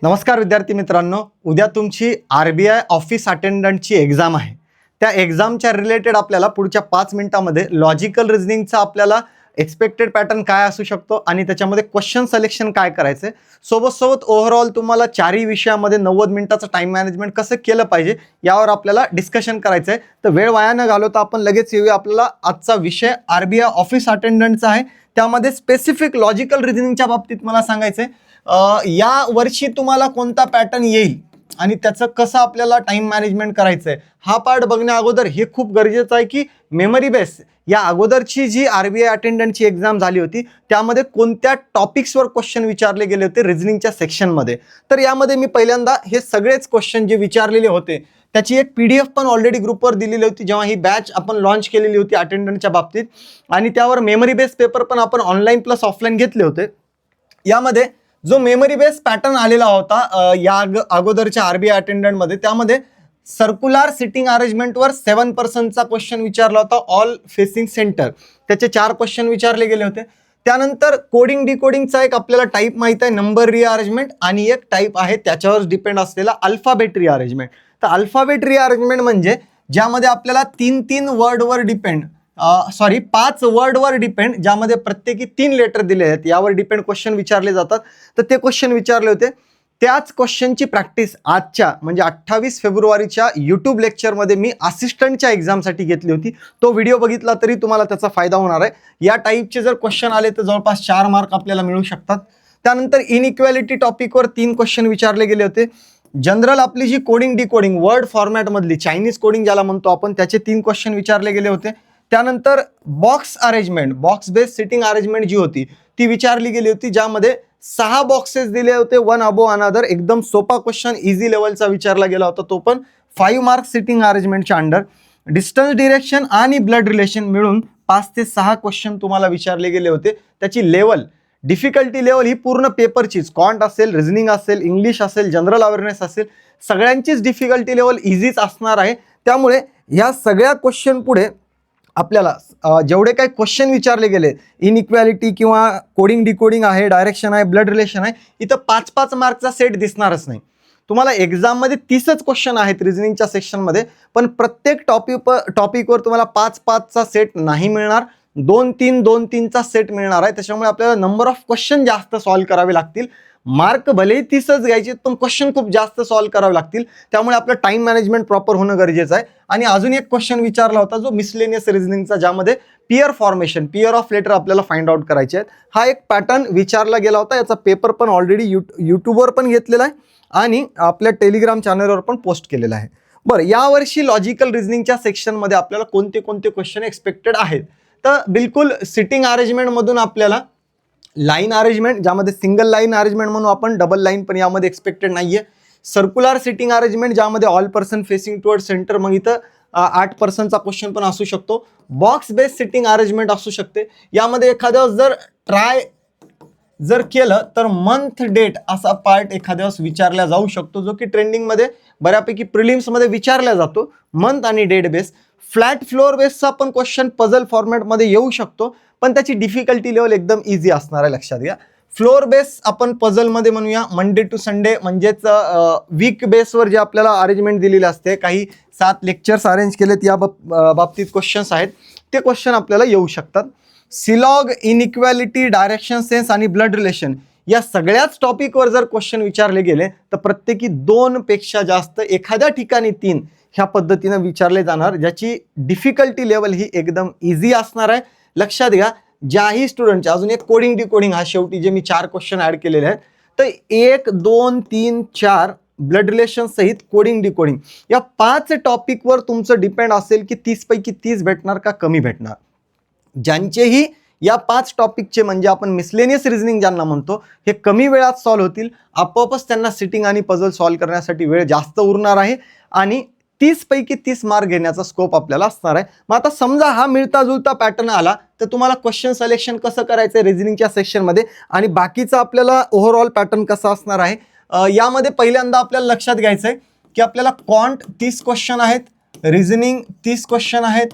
नमस्कार विद्यार्थी मित्रांनो, उद्या तुमची RBI ऑफिस अटेंडंटची एक्झाम आहे. त्या एक्झामच्या रिलेटेड आपल्याला पुढच्या 5 मिनिटांमध्ये लॉजिकल रिझनिंगचा आपल्याला एक्सपेक्टेड पॅटर्न काय असू शकतो आणि त्याच्यामध्ये क्वेश्चन सिलेक्शन काय करायचं, सोबत ओव्हरऑल तुम्हाला चारही विषयामध्ये 90 मिनिटाचं टाइम मॅनेजमेंट कसं केलं पाहिजे यावर आपल्याला डिस्कशन करायचं आहे. तर वेळ वाया न घालवता आपण लगेच येऊया. आपल्याला आजचा विषय RBI ऑफिस अटेंडंटचा आहे. त्यामध्ये स्पेसिफिक लॉजिकल रिझनिंगच्या बाबतीत मला सांगायचं आहे या वर्षी तुम्हाला कोणता पॅटर्न येईल आणि त्याचं कसं आपल्याला टाइम मॅनेजमेंट करायचं आहे. हा पार्ट बघण्या अगोदर हे खूप गरजेचं आहे की मेमरी बेस या अगोदरची जी RBI अटेंडंटची एक्झाम झाली होती त्यामध्ये कोणत्या टॉपिक्सवर क्वेश्चन विचारले गेले होते रिझनिंगच्या सेक्शनमध्ये. तर यामध्ये मी पहिल्यांदा हे सगळेच क्वेश्चन जे विचारलेले होते त्याची एक PDF पण ऑलरेडी ग्रुपवर दिलेली होती जेव्हा ही बॅच आपण लॉन्च केलेली होती अटेंडंटच्या बाबतीत, आणि त्यावर मेमरी बेस पेपर पण आपण ऑनलाईन प्लस ऑफलाईन घेतले होते. यामध्ये जो मेमरी बेस पॅटर्न आलेला होता या अगोदरच्या RBI अटेंडंटमध्ये, त्यामध्ये सर्क्युलर सिटिंग अरेंजमेंटवर 7%चा क्वेश्चन विचारला होता. ऑल फेसिंग सेंटर त्याचे 4 क्वेश्चन विचारले गेले होते. त्यानंतर कोडिंग डिकोडिंगचा एक आपल्याला टाईप माहित आहे, नंबर रिअरेंजमेंट, आणि एक टाईप आहे त्याच्यावर डिपेंड असलेला अल्फाबेट रिअरेंजमेंट. तर अल्फाबेट रिअरेंजमेंट म्हणजे ज्यामध्ये आपल्याला 3 वर्डवर डिपेंड 5 वर्डवर डिपेंड, ज्यामध्ये प्रत्येकी 3 लेटर दिले आहेत, यावर डिपेंड क्वेश्चन विचारले जातात. तर ते क्वेश्चन विचारले होते. त्याच क्वेश्चनची प्रॅक्टिस आजच्या म्हणजे 28 फेब्रुवारीच्या यूट्यूब लेक्चरमध्ये मी असिस्टंटच्या एक्झामसाठी घेतली होती. तो व्हिडिओ बघितला तरी तुम्हाला त्याचा फायदा होणार आहे. या टाईपचे जर क्वेश्चन आले तर जवळपास 4 मार्क आपल्याला मिळू शकतात. त्यानंतर इनइक्वॅलिटी टॉपिकवर 3 क्वेश्चन विचारले गेले होते. जनरल आपली जी कोडिंग डिकोडिंग वर्ड फॉर्मॅटमधली चायनीज कोडिंग ज्याला म्हणतो आपण, त्याचे 3 क्वेश्चन विचारले गेले होते. त्यानंतर box arrangement, box based sitting arrangement जी होती ती विचारली गेली होती, ज्यामध्ये 6 बॉक्सेस दिले होते वन अबो अनदर. एकदम सोपा क्वेश्चन इझी लेवलचा विचारला गेला होता, तो पण 5 मार्क सिटिंग अरेंजमेंटच्या अंडर. डिस्टन्स डिरेक्शन आणि ब्लड रिलेशन मिळून 5 ते 6 क्वेश्चन तुम्हाला विचारले गेले होते. त्याची लेवल डिफिकल्टी लेवल ही पूर्ण पेपरचीच, क्वांट असेल, रिझनिंग असेल, इंग्लिश असेल, जनरल अवेअरनेस असेल, सगळ्यांचीच डिफिकल्टी लेवल इझीच असणार आहे. त्यामुळे ह्या सगळ्या क्वेश्चन पुढे आपल्याला जेवढे काही क्वेश्चन विचारले गेले, इनइक्वॅलिटी किंवा कोडिंग डिकोडिंग आहे, डायरेक्शन आहे, ब्लड रिलेशन आहे, इथं 5-5 मार्कचा सेट दिसणारच नाही. तुम्हाला एक्झाममध्ये 30च क्वेश्चन आहेत रिझनिंगच्या सेक्शनमध्ये, पण प्रत्येक टॉपिकवर तुम्हाला 5-5चा सेट नाही मिळणार, 2-3चा सेट मिळणार आहे. त्याच्यामुळे आपल्याला नंबर ऑफ क्वेश्चन जास्त सॉल्व्ह करावे लागतील. मार्क भलेही 30च घ्यायचे, पण क्वेश्चन खूप जास्त सॉल्व्ह करावे लागतील. त्यामुळे आपलं टाइम मॅनेजमेंट प्रॉपर होणं गरजेचं आहे. आणि अजून एक क्वेश्चन विचारला होता जो मिसलेनियस रिझनिंगचा, ज्यामध्ये pair formation, pair of letter आपल्याला फाइंड आउट करायचे आहेत. हा एक पॅटर्न विचारला गेला होता. याचा पेपर पण ऑलरेडी यूट्यूबवर पण घेतलेला आहे आणि आपल्या टेलिग्राम चॅनलवर पण पोस्ट केलेला आहे. बरं, यावर्षी लॉजिकल रिझनिंगच्या सेक्शनमध्ये आपल्याला कोणते क्वेश्चन एक्सपेक्टेड आहेत? तर बिलकुल सिटिंग अरेंजमेंटमधून आपल्याला लाईन अरेंजमेंट, ज्यामध्ये सिंगल लाईन अरेंजमेंट म्हणून आपण, डबल लाईन पण यामध्ये एक्सपेक्टेड नाहीये. सर्क्युलर सिटिंग अरेंजमेंट, ज्यामध्ये all person facing toward centre, मग इथं 8%चा क्वेश्चन पण असू शकतो. बॉक्स बेस्ड सिटिंग अरेंजमेंट असू शकते. यामध्ये एखाद्या जर ट्राय केलं तर मंथ डेट असा पार्ट एखाद्या विचारला जाऊ शकतो, जो की ट्रेंडिंगमध्ये बऱ्यापैकी प्रिलिम्समध्ये विचारला जातो. मंथ आणि डेट बेस. फ्लॅट फ्लोअर बेसचा पण क्वेश्चन पझल फॉर्मॅटमध्ये येऊ शकतो, पण त्याची डिफिकल्टी लेवल एकदम इझी असणार आहे, लक्षात घ्या. फ्लोअर बेस आपण पझलमध्ये म्हणूया मंडे टू संडे, म्हणजेच वीक बेसवर जे आपल्याला अरेंजमेंट दिलेली असते, काही 7 लेक्चर्स अरेंज केलेत या बाबतीत क्वेश्चन्स आहेत, ते क्वेश्चन आपल्याला येऊ शकतात. सिलॉग, इनइक्वॅलिटी, डायरेक्शन सेन्स आणि ब्लड रिलेशन या सगळ्याच टॉपिकवर जर क्वेश्चन विचारले गेले तर प्रत्येकी 2 पेक्षा जास्त, एखाद्या ठिकाणी 3 ह्या पद्धतीनं विचारले जाणार, ज्याची डिफिकल्टी लेवल ही एकदम इझी असणार आहे. लक्षात घ्या, ज्याही स्टुडंटच्या, अजून एक कोडिंग डिकोडिंग हा शेवटी जे मी 4 क्वेश्चन ऍड केलेले आहेत, तर 1, 2, 3, 4 ब्लड रिलेशन सहित कोडिंग डिकोडिंग या 5 टॉपिकवर तुमचं डिपेंड असेल की 30 पैकी 30 भेटणार का कमी भेटणार. ज्यांचेही या 5 टॉपिकचे, म्हणजे आपण मिसलेनियस रिझनिंग ज्यांना म्हणतो, हे कमी वेळात सॉल्व्ह होतील, आपोआपच त्यांना सिटिंग आणि पझल सॉल्व्ह करण्यासाठी वेळ जास्त उरणार आहे आणि 30 पैकी 30 मार्क घेण्याचा स्कोप आपल्याला असणार आहे. मग आता समजा हा मिळता जुळता पॅटर्न आला तर तुम्हाला क्वेश्चन सिलेक्शन कसं करायचं रिझनिंगच्या सेक्शनमध्ये आणि बाकीचा आपल्याला ओव्हरऑल पॅटर्न कसा असणार आहे. यामध्ये पहिल्यांदा आपल्याला लक्षात घ्यायचं आहे की आपल्याला क्वांट 30 क्वेश्चन आहेत, रिझनिंग 30 क्वेश्चन आहेत,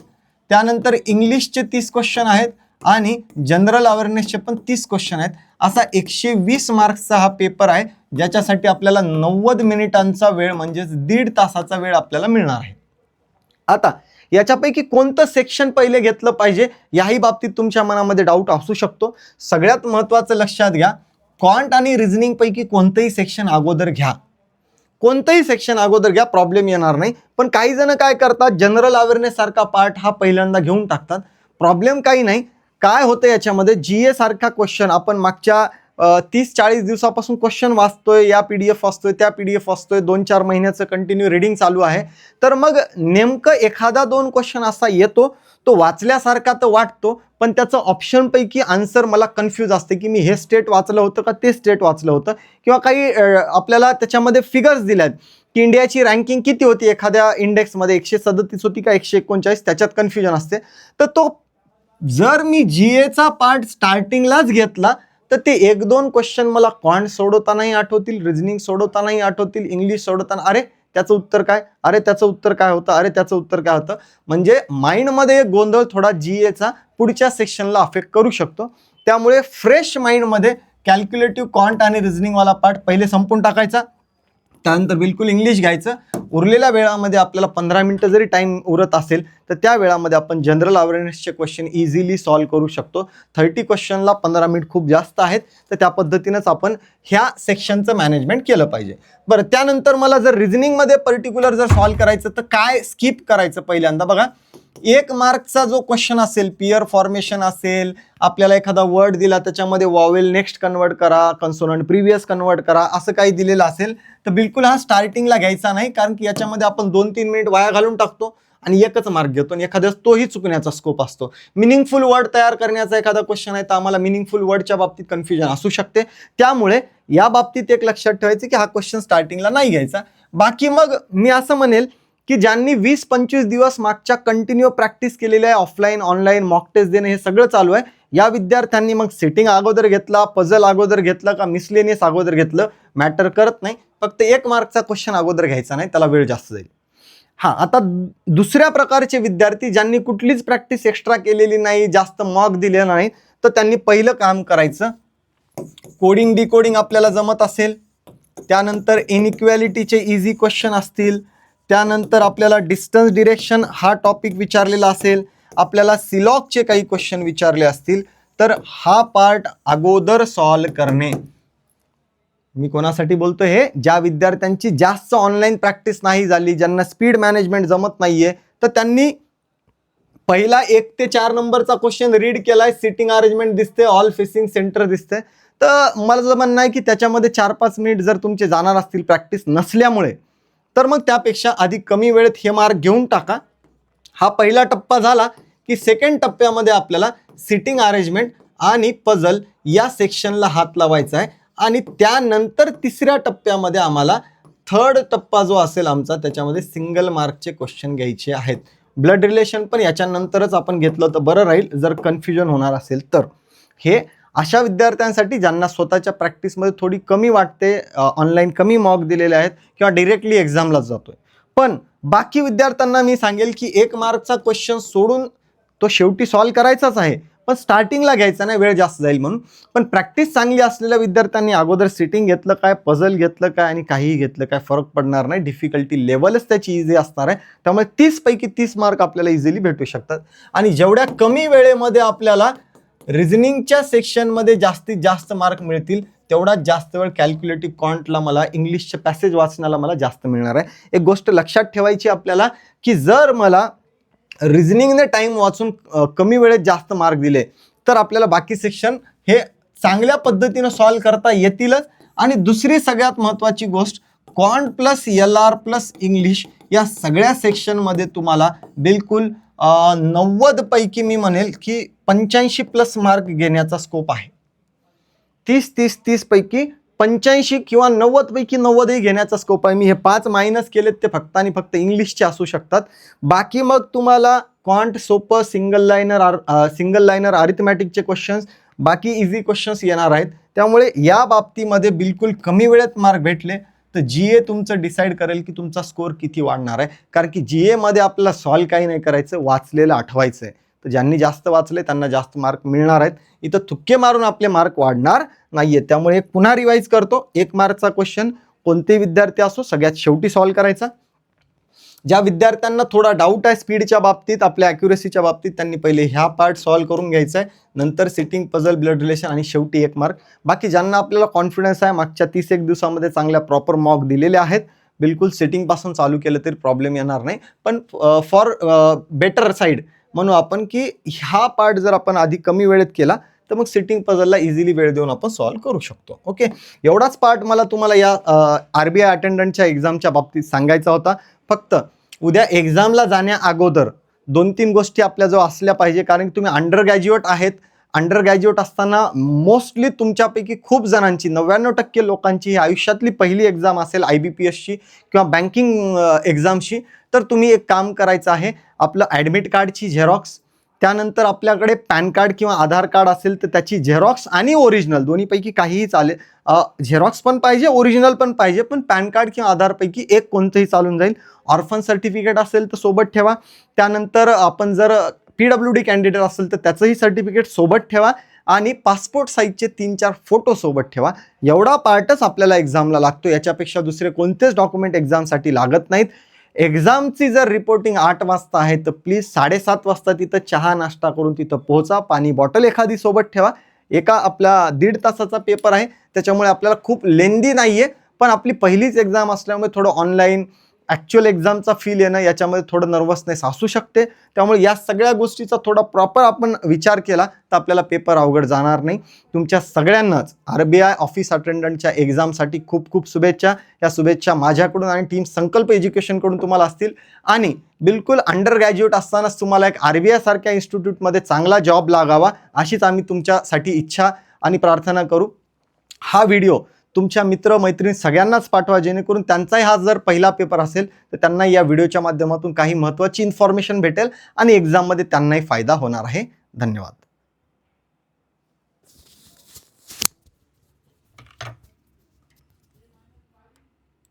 त्यानंतर इंग्लिशचे 30 क्वेश्चन आहेत आणि जनरल अवेअरनेसचे पण 30 क्वेश्चन आहेत. असा 120 मार्क्सचा हा पेपर आहे, ज्याच्यासाठी आपल्याला 90 मिनिटांचा वेळ म्हणजेच 1.5 तासाचा वेळ आपल्याला मिळणार आहे. आता याच्यापैकी कोणतं सेक्शन पहिले घेतलं पाहिजे याही बाबतीत तुमच्या मनामध्ये डाऊट असू शकतो. सगळ्यात महत्त्वाचं लक्षात घ्या, क्वांट आणि रिझनिंग पैकी कोणतंही सेक्शन अगोदर घ्या. कोणतंही सेक्शन अगोदर घ्या, प्रॉब्लेम येणार नाही. पण काही जण काय करतात, जनरल अवेअरनेस सारखा पार्ट हा पहिल्यांदा घेऊन टाकतात. प्रॉब्लेम काही नाही. काय होतं याच्यामध्ये, जीए सारखा क्वेश्चन आपण मागच्या 30-40 दिवसापासून क्वेश्चन वाचतोय, या PDF वाचतोय, त्या PDF वाचतोय, 2-4 महिन्याचं कंटिन्यू रीडिंग चालू आहे. तर मग नेमकं एखादा 2 क्वेश्चन असा येतो, तो वाचल्यासारखा तर वाटतो, पण त्याचं ऑप्शनपैकी आन्सर मला कन्फ्यूज असते की मी हे स्टेट वाचलं होतं का ते स्टेट वाचलं होतं, किंवा काही आपल्याला त्याच्यामध्ये फिगर्स दिल्यात की इंडियाची रँकिंग किती होती एखाद्या इंडेक्समध्ये, 137 होती का 139, त्याच्यात कन्फ्युजन असते. तर तो जर मी जीएचा पार्ट स्टार्टिंगलाच घेतला तर ते 1-2 क्वेश्चन मला क्वांट सोडवतानाही आठवतील, रिझनिंग सोडवतानाही आठवतील, इंग्लिश सोडवताना अरे त्याचं उत्तर काय, अरे त्याचं उत्तर काय होतं, अरे त्याचं उत्तर काय होतं. म्हणजे माइंडमध्ये एक गोंधळ थोडा जीएचा पुढच्या सेक्शनला अफेक्ट करू शकतो. त्यामुळे फ्रेश माइंडमध्ये कॅल्क्युलेटिव्ह, क्वांट आणि रिझनिंगवाला पार्ट पहिले संपून टाकायचा. त्यानंतर बिलकुल इंग्लिश घ्यायचं. उरलेल्या वेळामध्ये आपल्याला 15 मिनिटं जरी टाइम उरत असेल तर त्या वेळामध्ये आपण जनरल अवेअरनेसचे क्वेश्चन इझिली सॉल्व्ह करू शकतो. 30 क्वेश्चनला 15 मिनिट खूप जास्त आहेत, तर त्या पद्धतीनेच आपण ह्या सेक्शनचं मॅनेजमेंट केलं पाहिजे. बरं, त्यानंतर मला जर रिझनिंगमध्ये पर्टिक्युलर जर सॉल्व्ह करायचं तर काय स्किप करायचं पहिल्यांदा बघा. 1 मार्कचा जो क्वेश्चन असेल, पियर फॉर्मेशन असेल, आपल्याला एखादा वर्ड दिला त्याच्यामध्ये वॉवेल नेक्स्ट कन्वर्ट करा, कन्सोनंट प्रिव्हियस कन्वर्ट करा, असं काही दिलेलं असेल तर बिलकुल हा स्टार्टिंगला घ्यायचा नाही. कारण की याच्यामध्ये आपण 2-3 मिनिट वाया घालून टाकतो आणि एकच मार्क घेतो आणि एखाद्यास तोही चुकण्याचा स्कोप असतो. मिनिंगफुल वर्ड तयार करण्याचा एखादा क्वेश्चन आहे तर आम्हाला मिनिंगफुल वर्डच्या बाबतीत कन्फ्युजन असू शकते. त्यामुळे या बाबतीत एक लक्षात ठेवायचं की हा क्वेश्चन स्टार्टिंगला नाही घ्यायचा. बाकी मग मी असं म्हणेल की ज्यांनी 20-25 दिवस मागच्या कंटिन्यू प्रॅक्टिस केलेली आहे, ऑफलाईन ऑनलाईन मॉक टेस्ट देणे हे सगळं चालू आहे, या विद्यार्थ्यांनी मग सिटिंग अगोदर घेतला, पझल अगोदर घेतला का मिसलेनियस अगोदर घेतलं मॅटर करत नाही. फक्त 1 मार्कचा क्वेश्चन अगोदर घ्यायचा नाही, त्याला वेळ जास्त जाईल. आता दुसऱ्या प्रकारचे विद्यार्थी ज्यांनी कुठलीच प्रॅक्टिस एक्स्ट्रा केलेली नाही, जास्त मॉक दिले नाही, तर त्यांनी पहिलं काम करायचं, कोडिंग डिकोडिंग आपल्याला जमत असेल, त्यानंतर इनइक्वॅलिटीचे इझी क्वेश्चन असतील, त्यानंतर आपल्याला डिस्टन्स डिरेक्शन हा टॉपिक विचारलेला असेल, आपल्याला सिलॉगचे काही क्वेश्चन विचारले असतील, तर हा पार्ट अगोदर सॉल्व करणे. मी कोणासाठी बोलतो हे, ज्या विद्यार्थ्यांची जास्त ऑनलाईन प्रॅक्टिस नाही झाली, ज्यांना स्पीड मॅनेजमेंट जमत नाहीये, तर त्यांनी पहिला 1 ते 4 नंबरचा क्वेश्चन रीड केलाय, सिटिंग अरेंजमेंट दिसते, ऑल फेसिंग सेंटर दिसते, तर मला जर म्हणणं आहे की त्याच्यामध्ये 4-5 मिनिट जर तुमचे जाणार असतील प्रॅक्टिस नसल्यामुळे, तर मग त्यापेक्षा अधिक कमी वेळेत हे मार्क घेऊन टाका. हा पहिला टप्पा झाला की सेकंड टप्प्यामध्ये आपल्याला सिटिंग अरेंजमेंट आणि पझल या सेक्शनला हात लावायचा आहे. आणि त्यानंतर तिसऱ्या टप्प्यामध्ये आम्हाला थर्ड टप्पा जो असेल आमचा, त्याच्यामध्ये सिंगल मार्कचे क्वेश्चन घ्यायचे आहेत. ब्लड रिलेशन पण याच्यानंतरच आपण घेतलं तर बरं राहील जर कन्फ्युजन होणार असेल तर. हे अशा विद्यार्थ्यांसाठी ज्यांना स्वतःच्या प्रॅक्टिसमध्ये थोडी कमी वाटते, ऑनलाईन कमी मॉक दिलेले आहेत किंवा डिरेक्टली एक्झामलाच जातोय. पण बाकी विद्यार्थ्यांना मी सांगेल की 1 मार्कचा क्वेश्चन सोडून तो शेवटी सॉल्व्ह करायचाच आहे, पण स्टार्टिंगला घ्यायचा नाही, वेळ जास्त जाईल म्हणून. पण प्रॅक्टिस चांगली असलेल्या विद्यार्थ्यांनी अगोदर सिटिंग घेतलं काय, पझल घेतलं काय आणि काहीही घेतलं काय फरक पडणार नाही. डिफिकल्टी लेवलच त्याची इझी असणार आहे. त्यामुळे 30 पैकी 30 मार्क आपल्याला इझिली भेटू शकतात. आणि जेवढ्या कमी वेळेमध्ये आपल्याला रिझनिंगच्या सेक्शनमध्ये जास्तीत जास्त मार्क मिळतील, तेवढा जास्त वेळ कॅल्क्युलेटिव्ह क्वांटला मला, इंग्लिशचे पॅसेज वाचण्याला मला जास्त मिळणार आहे. एक गोष्ट लक्षात ठेवायची आपल्याला की जर मला रिझनिंगने टाइम वाचून कमी वेळेत जास्त मार्क दिले तर आपल्याला बाकी सेक्शन हे चांगल्या पद्धतीने सॉल्व्ह करता येतीलच. आणि दुसरी सगळ्यात महत्त्वाची गोष्ट, quant plus LR plus English या सगळ्या सेक्शनमध्ये तुम्हाला बिलकुल 90 पैकी मी म्हणेल की 85+ मार्क घेण्याचा स्कोप आहे. 30 पैकी 85 किंवा 90 पैकी 90ही घेण्याचा स्कोप आहे. मी हे 5 मायनस केलेत ते फक्त आणि फक्त इंग्लिशचे असू शकतात. बाकी मग तुम्हाला क्वांट सोपं, सिंगल लाईनर अरिथमॅटिकचे क्वेश्चन्स, बाकी इझी क्वेश्चन्स येणार आहेत. त्यामुळे या बाबतीमध्ये बिलकुल कमी वेळेत मार्क भेटले तर GA तुमचं डिसाईड करेल की तुमचा स्कोर किती वाढणार आहे. कारण की GA मध्ये आपल्याला सॉल्व्ह काही नाही करायचं, वाचलेलं आठवायचं आहे. तर ज्यांनी जास्त वाचले त्यांना जास्त मार्क मिळणार आहेत. इथं तुक्के मारून आपले मार्क वाढणार नाहीये. त्यामुळे पुन्हा रिवाईज करतो. 1 मार्कचा क्वेश्चन कोणते विद्यार्थी असो सगळ्यात शेवटी सॉल्व्ह करायचा. ज्या विद्यार्थ्यांना थोडा डाऊट आहे स्पीडच्या बाबतीत, आपल्या ॲक्युरेसीच्या बाबतीत, त्यांनी पहिले ह्या पार्ट सॉल्व्ह करून घ्यायचा आहे, नंतर सिटिंग पझल, ब्लड रिलेशन आणि शेवटी 1 मार्क. बाकी ज्यांना आपल्याला कॉन्फिडन्स आहे, मागच्या 30 दिवसामध्ये चांगल्या प्रॉपर मॉक दिलेले आहेत, बिलकुल सिटिंगपासून चालू केलं तरी प्रॉब्लेम येणार नाही. पण फॉर बेटर साईड म्हणू आपण की हा पार्ट जर आपण आधी कमी वेळेत केला तर मग सिटिंग पझलला इझिली वेळ देऊन आपण सॉल्व्ह करू शकतो. ओके, एवढाच पार्ट मला तुम्हाला या RBI अटेंडंटच्या एक्झामच्या बाबतीत सांगायचा होता. फक्त उद्या एक्झामला जाण्या अगोदर 2-3 गोष्टी आपल्याजवळ असल्या पाहिजे, कारण तुम्ही अंडर ग्रॅज्युएट आहेत. अंडर ग्रॅज्युएट असताना मोस्टली तुमच्यापैकी खूप जणांची 99% लोकांची ही आयुष्यातली पहिली एक्झाम असेल IBPSची किंवा बँकिंग एक्झामची. तर तुम्ही एक काम करायचं आहे, आपलं ॲडमिट कार्डची झेरॉक्स, त्यानंतर आपल्याकडे पॅन कार्ड किंवा आधार कार्ड असेल तर त्याची झेरॉक्स आणि ओरिजिनल दोन्हीपैकी काहीही चालेल. झेरॉक्स पण पाहिजे, ओरिजिनल पण पाहिजे, पण पॅन कार्ड किंवा आधारपैकी एक कोणतंही चालून जाईल. ऑर्फन सर्टिफिकेट असेल तर सोबत ठेवा. त्यानंतर आपण जर PWD कॅन्डिडेट असेल तर त्याचंही सर्टिफिकेट सोबत ठेवा आणि पासपोर्ट साईजचे 3-4 फोटो सोबत ठेवा. एवढा पार्टच आपल्याला एक्झामला लागतो. याच्यापेक्षा दुसरे कोणतेच डॉक्युमेंट एक्झामसाठी लागत नाहीत. एक्झामची जर रिपोर्टिंग 8 वाजता आहे तर प्लीज 7:30 वाजता तिथं चहा नाश्ता करून तिथं पोहोचा. पाणी बॉटल एखादी सोबत ठेवा. एका आपला 1.5 तासाचा पेपर आहे, त्याच्यामुळे आपल्याला खूप लेंदी नाहीये, पण आपली पहिलीच एक्झाम असल्यामुळे थोडं ऑनलाईन ॲक्च्युअल एक्झामचा फील येणं याच्यामध्ये थोडं नर्वसनेस असू शकते. त्यामुळे या सगळ्या गोष्टीचा थोडा प्रॉपर आपण विचार केला तर आपल्याला पेपर अवघड जाणार नाही. तुमच्या सगळ्यांनाच RBI ऑफिस अटेंडंटच्या एक्झामसाठी खूप खूप शुभेच्छा. या शुभेच्छा माझ्याकडून आणि टीम संकल्प एज्युकेशनकडून तुम्हाला असतील. आणि बिलकुल अंडर ग्रॅज्युएट असतानाच तुम्हाला एक RBI सारख्या इन्स्टिट्यूटमध्ये चांगला जॉब लागावा अशीच आम्ही तुमच्यासाठी इच्छा आणि प्रार्थना करू. हा व्हिडिओ तुमच्या मित्र मैत्रिणी सगळ्यांनाच पाठवा, जेणेकरून त्यांचाही हा जर पहिला पेपर असेल तर त्यांना या व्हिडिओच्या माध्यमातून काही महत्त्वाची इन्फॉर्मेशन भेटेल आणि एक्झाममध्ये त्यांनाही फायदा होणार आहे. धन्यवाद.